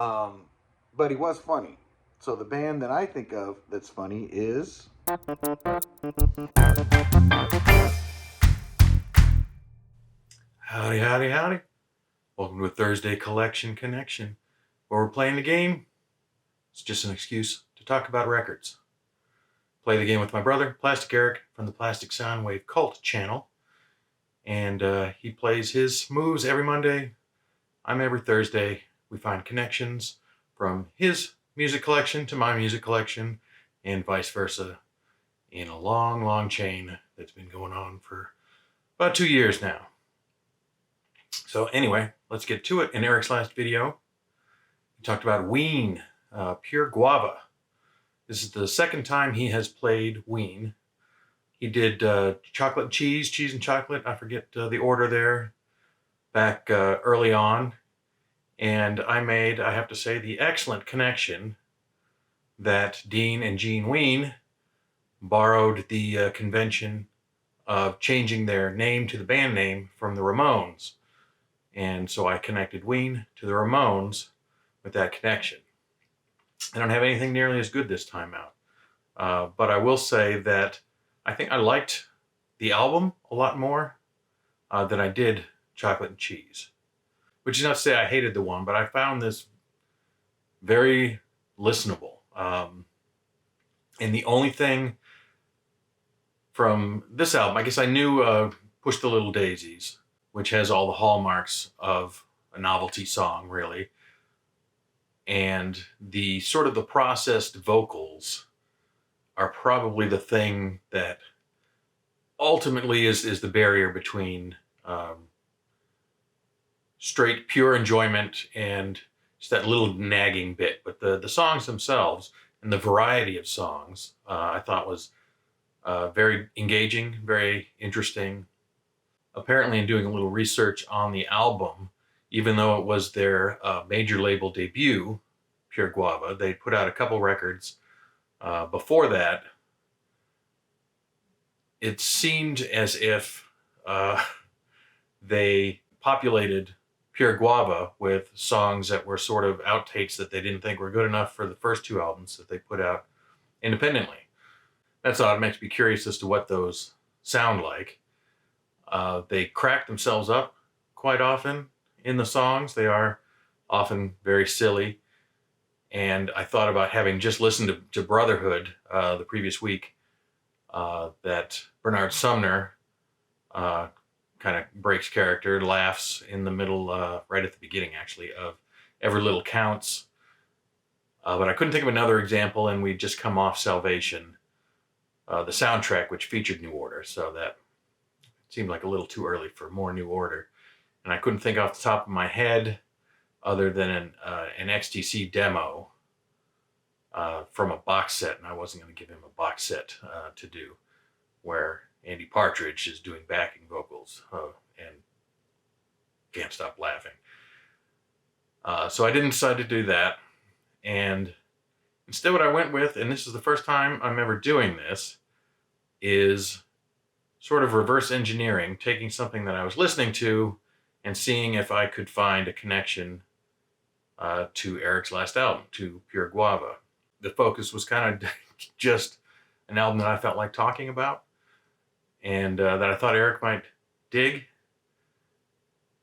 Um, but he was funny. So the band that I think of that's funny is. Howdy, howdy, howdy. Welcome to a Thursday Collection Connection, where we're playing the game. It's just an excuse to talk about records. Play the game with my brother, Plastic Eric, from the Plastic Soundwave Cult channel. And he plays his moves every Monday. I'm every Thursday. We find connections from his music collection to my music collection, and vice versa, in a long, long chain that's been going on for about 2 years now. So anyway, let's get to it. In Eric's last video, he talked about Ween, Pure Guava. This is the second time he has played Ween. He did chocolate and cheese, cheese and chocolate. I forget the order there back early on. And I made, I have to say, the excellent connection that Dean and Gene Ween borrowed the convention of changing their name to the band name from the Ramones. And so I connected Ween to the Ramones with that connection. I don't have anything nearly as good this time out. But I will say that I think I liked the album a lot more than I did Chocolate and Cheese. Which is not to say I hated the one, but I found this very listenable. And the only thing from this album, I guess I knew Push the Little Daisies, which has all the hallmarks of a novelty song, really. And the sort of the processed vocals are probably the thing that ultimately is the barrier between straight pure enjoyment and just that little nagging bit. But the songs themselves and the variety of songs I thought was very engaging, very interesting. Apparently, in doing a little research on the album, even though it was their major label debut, Pure Guava, they put out a couple records before that. It seemed as if they populated Pure Guava with songs that were sort of outtakes that they didn't think were good enough for the first two albums that they put out independently. That's odd. It makes me curious as to what those sound like. They crack themselves up quite often in the songs. They are often very silly. And I thought about having just listened to Brotherhood the previous week, that Bernard Sumner kind of breaks character, laughs in the middle, right at the beginning, actually, of Every Little Counts. But I couldn't think of another example, and we'd just come off Salvation, the soundtrack, which featured New Order, so that seemed like a little too early for more New Order. And I couldn't think off the top of my head other than an XTC demo from a box set, and I wasn't going to give him a box set to do, where Andy Partridge is doing backing vocals and can't stop laughing. So I didn't decide to do that. And instead what I went with, and this is the first time I'm ever doing this, is sort of reverse engineering, taking something that I was listening to and seeing if I could find a connection to Eric's last album, to Pure Guava. The focus was kind of just an album that I felt like talking about, and that I thought Eric might dig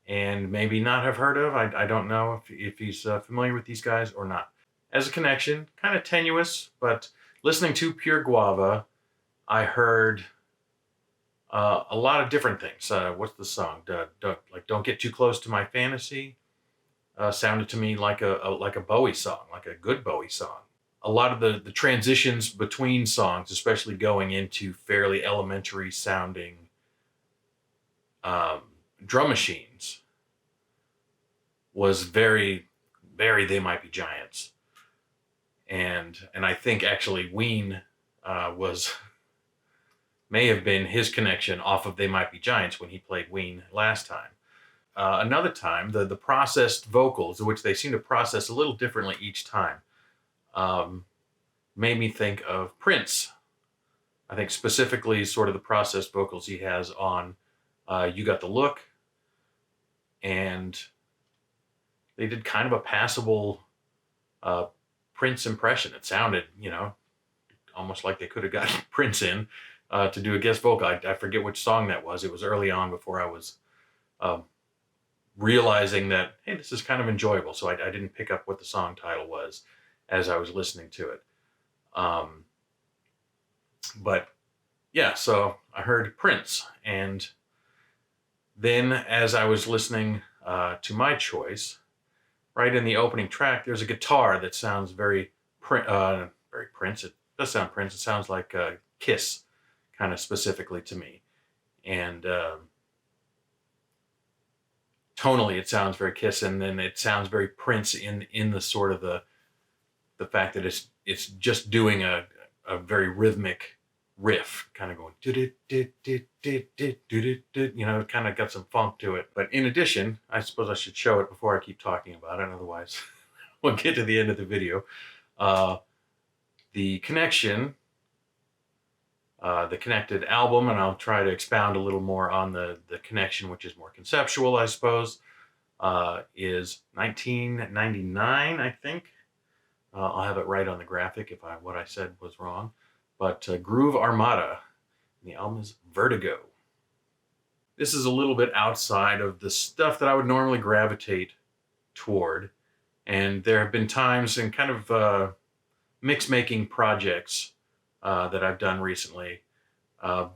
and maybe not have heard of. I don't know if he's familiar with these guys or not. As a connection, kind of tenuous, but listening to Pure Guava, I heard a lot of different things. What's the song? Don't Get Too Close to My Fantasy. Sounded to me like a Bowie song, like a good Bowie song. A lot of the transitions between songs, especially going into fairly elementary sounding drum machines, was very, very They Might Be Giants. And I think actually Ween was may have been his connection off of They Might Be Giants when he played Ween last time. Another time, the processed vocals, which they seem to process a little differently each time, made me think of Prince. I think specifically sort of the processed vocals he has on You Got the Look, and they did kind of a passable uh, Prince impression. It sounded, almost like they could have gotten Prince in to do a guest vocal. I forget which song that was. It was early on before I was um, realizing that, hey, this is kind of enjoyable. So I didn't pick up what the song title was as I was listening to it. Um, but yeah, so I heard Prince. And then as I was listening to my choice, right in the opening track, there's a guitar that sounds very Prince. It does sound Prince. It sounds like Kiss, kind of specifically to me. And tonally, it sounds very Kiss, and then it sounds very Prince in the sort of the fact that it's just doing a very rhythmic riff, kind of going, it kind of got some funk to it. But in addition, I suppose I should show it before I keep talking about it, otherwise we'll get to the end of the video. The connection, the connected album, and I'll try to expound a little more on the connection, which is more conceptual, I suppose, is 1999, I think. I'll have it right on the graphic if what I said was wrong. But Groove Armada, the album is Vertigo. This is a little bit outside of the stuff that I would normally gravitate toward. And there have been times in kind of mix-making projects that I've done recently,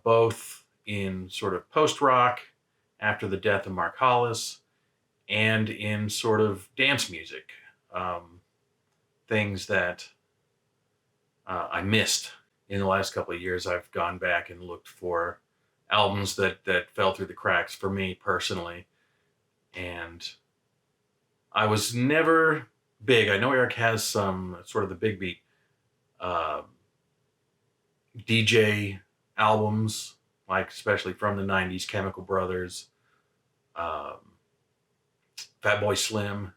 both in sort of post-rock after the death of Mark Hollis and in sort of dance music. Things that I missed in the last couple of years. I've gone back and looked for albums that fell through the cracks for me personally. And I was never big. I know Eric has some sort of the big beat DJ albums, like especially from the 90s, Chemical Brothers, Fatboy Slim,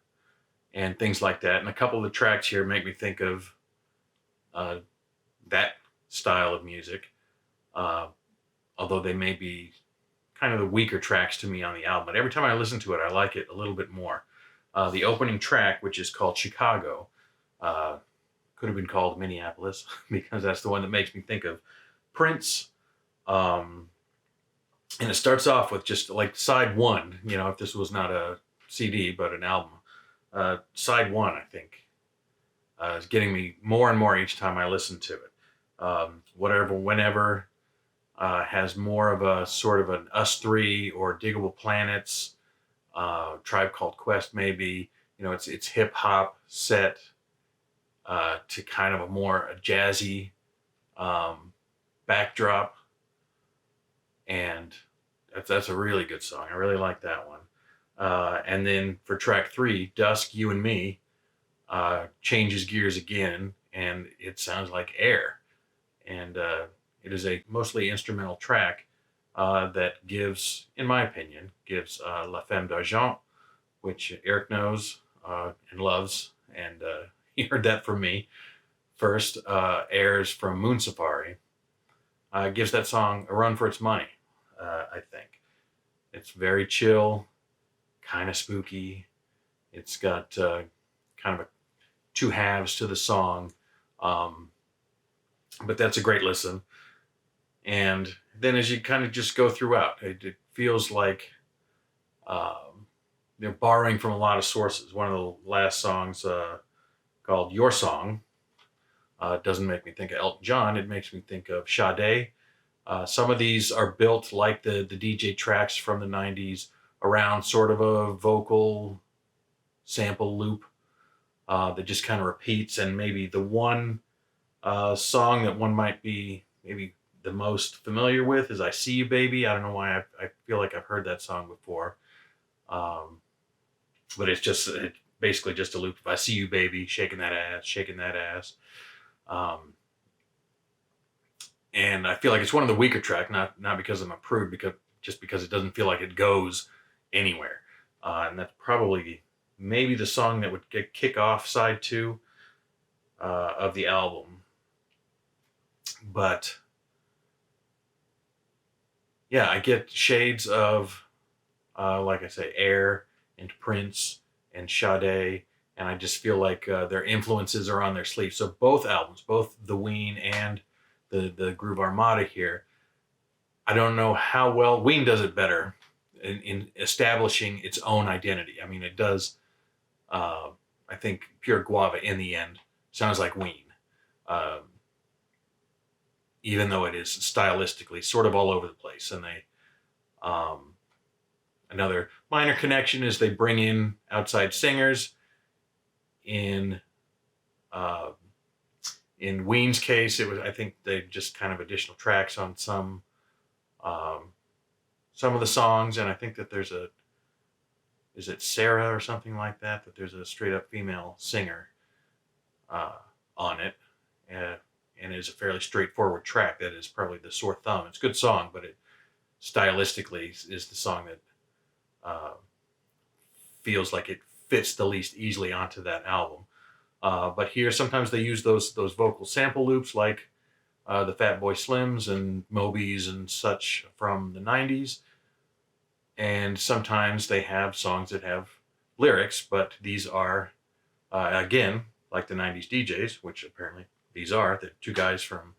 and things like that. And a couple of the tracks here make me think of that style of music, although they may be kind of the weaker tracks to me on the album. But every time I listen to it, I like it a little bit more. The opening track, which is called Chicago, could have been called Minneapolis because that's the one that makes me think of Prince. And it starts off with just like side one, if this was not a CD but an album. Side one, I think, is getting me more and more each time I listen to it. Whenever has more of a sort of an Us Three or Diggable Planets, Tribe Called Quest, maybe. It's hip hop set to kind of a more jazzy backdrop, and that's a really good song. I really like that one. And then for track 3, Dusk, You and Me, changes gears again, and it sounds like Air. And it is a mostly instrumental track that gives, in my opinion, La Femme d'Argent, which Eric knows and loves, and he heard that from me first. Airs from Moon Safari gives that song a run for its money, I think. It's very chill, kind of spooky. It's got kind of two halves to the song, but that's a great listen. And then as you kind of just go throughout, it feels like they're borrowing from a lot of sources. One of the last songs called Your Song doesn't make me think of Elton John. It makes me think of Sade. Some of these are built like the DJ tracks from the 90s around sort of a vocal sample loop that just kind of repeats. And maybe the one song that one might be maybe the most familiar with is I See You Baby. I don't know why I feel like I've heard that song before. But it's basically just a loop of I See You Baby, shaking that ass, shaking that ass. And I feel like it's one of the weaker tracks, not because I'm a prude, because it doesn't feel like it goes anywhere. And that's probably maybe the song that would kick off side 2 of the album. But yeah, I get shades of, like I say, Air and Prince and Sade and I just feel like their influences are on their sleeve. So both albums, both the Ween and the Groove Armada here, I don't know how well Ween does it better in establishing its own identity. I mean, it does. I think Pure Guava in the end sounds like Ween, um, even though it is stylistically sort of all over the place. And um, another minor connection is they bring in outside singers. In uh, in Ween's case, it was, I think, they just kind of additional tracks on um, some of the songs, and I think that there's a, is it Sarah or something like that, that there's a straight up female singer uh, on it, uh, and it is a fairly straightforward track. That is probably the sore thumb. It's a good song, but it stylistically is the song that uh, feels like it fits the least easily onto that album. But here, sometimes they use those vocal sample loops, like the Fatboy Slims and Moby's and such from the '90s. And sometimes they have songs that have lyrics, but these are, again, like the '90s DJs, which apparently these are, the two guys from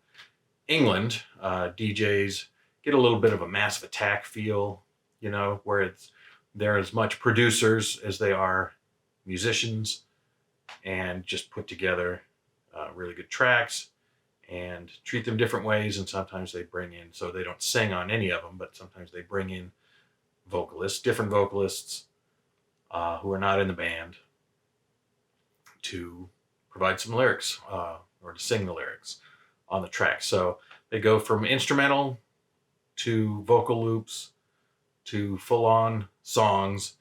England. DJs get a little bit of a Massive Attack feel, where they're as much producers as they are musicians, and just put together really good tracks and treat them different ways. And sometimes they bring in, so they don't sing on any of them, but sometimes they bring in vocalists, different vocalists who are not in the band, to provide some lyrics or to sing the lyrics on the track. So they go from instrumental to vocal loops to full-on songs,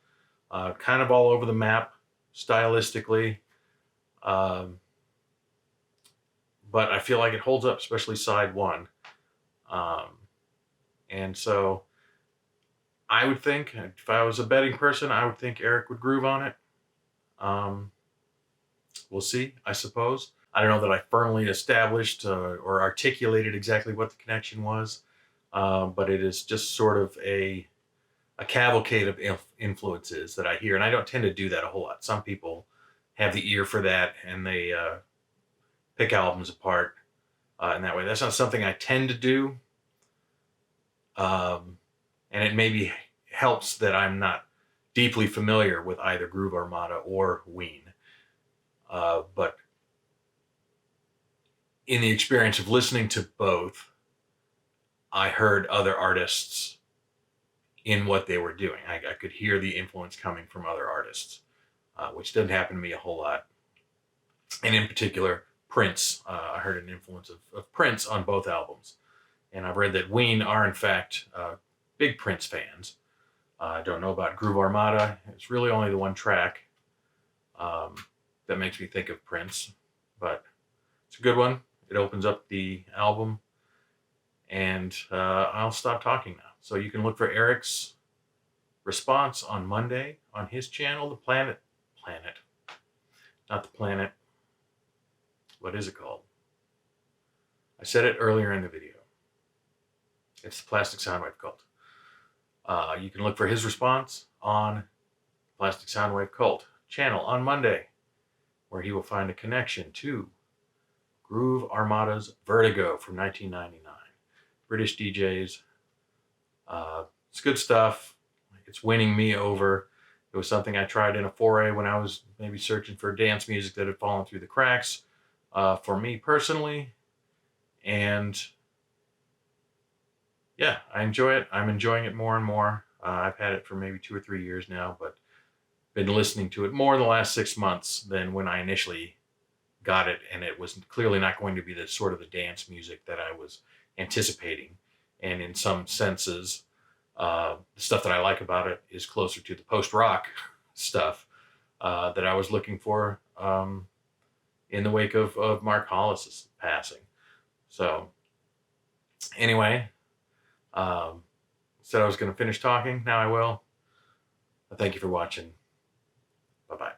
kind of all over the map stylistically. But I feel like it holds up, especially side one. Um, and so I would think, if I was a betting person, I would think Eric would groove on it. We'll see, I suppose. I don't know that I firmly established or articulated exactly what the connection was, but it is just sort of a cavalcade of influences that I hear. And I don't tend to do that a whole lot. Some people have the ear for that, and they pick albums apart in that way. That's not something I tend to do. And it maybe helps that I'm not deeply familiar with either Groove Armada or Ween. But in the experience of listening to both, I heard other artists in what they were doing. I could hear the influence coming from other artists, which doesn't happen to me a whole lot. And in particular, Prince. I heard an influence of Prince on both albums. And I've read that Ween are, in fact, big Prince fans. I don't know about Groove Armada. It's really only the one track that makes me think of Prince. But it's a good one. It opens up the album. And I'll stop talking now. So you can look for Eric's response on Monday on his channel, The Planet. Not The Planet. What is it called? I said it earlier in the video. It's the Plastic Soundwave Cult. You can look for his response on Plastic Soundwave Cult channel on Monday, where he will find a connection to Groove Armada's Vertigo from 1999. British DJs. It's good stuff. It's winning me over. It was something I tried in a foray when I was maybe searching for dance music that had fallen through the cracks for me personally. And yeah, I enjoy it. I'm enjoying it more and more. I've had it for maybe 2 or 3 years now, but been listening to it more in the last 6 months than when I initially got it. And it was clearly not going to be the sort of the dance music that I was anticipating. And in some senses, the stuff that I like about it is closer to the post-rock stuff that I was looking for in the wake of Mark Hollis's passing. So anyway, said I was going to finish talking. Now I will. Thank you for watching. Bye-bye.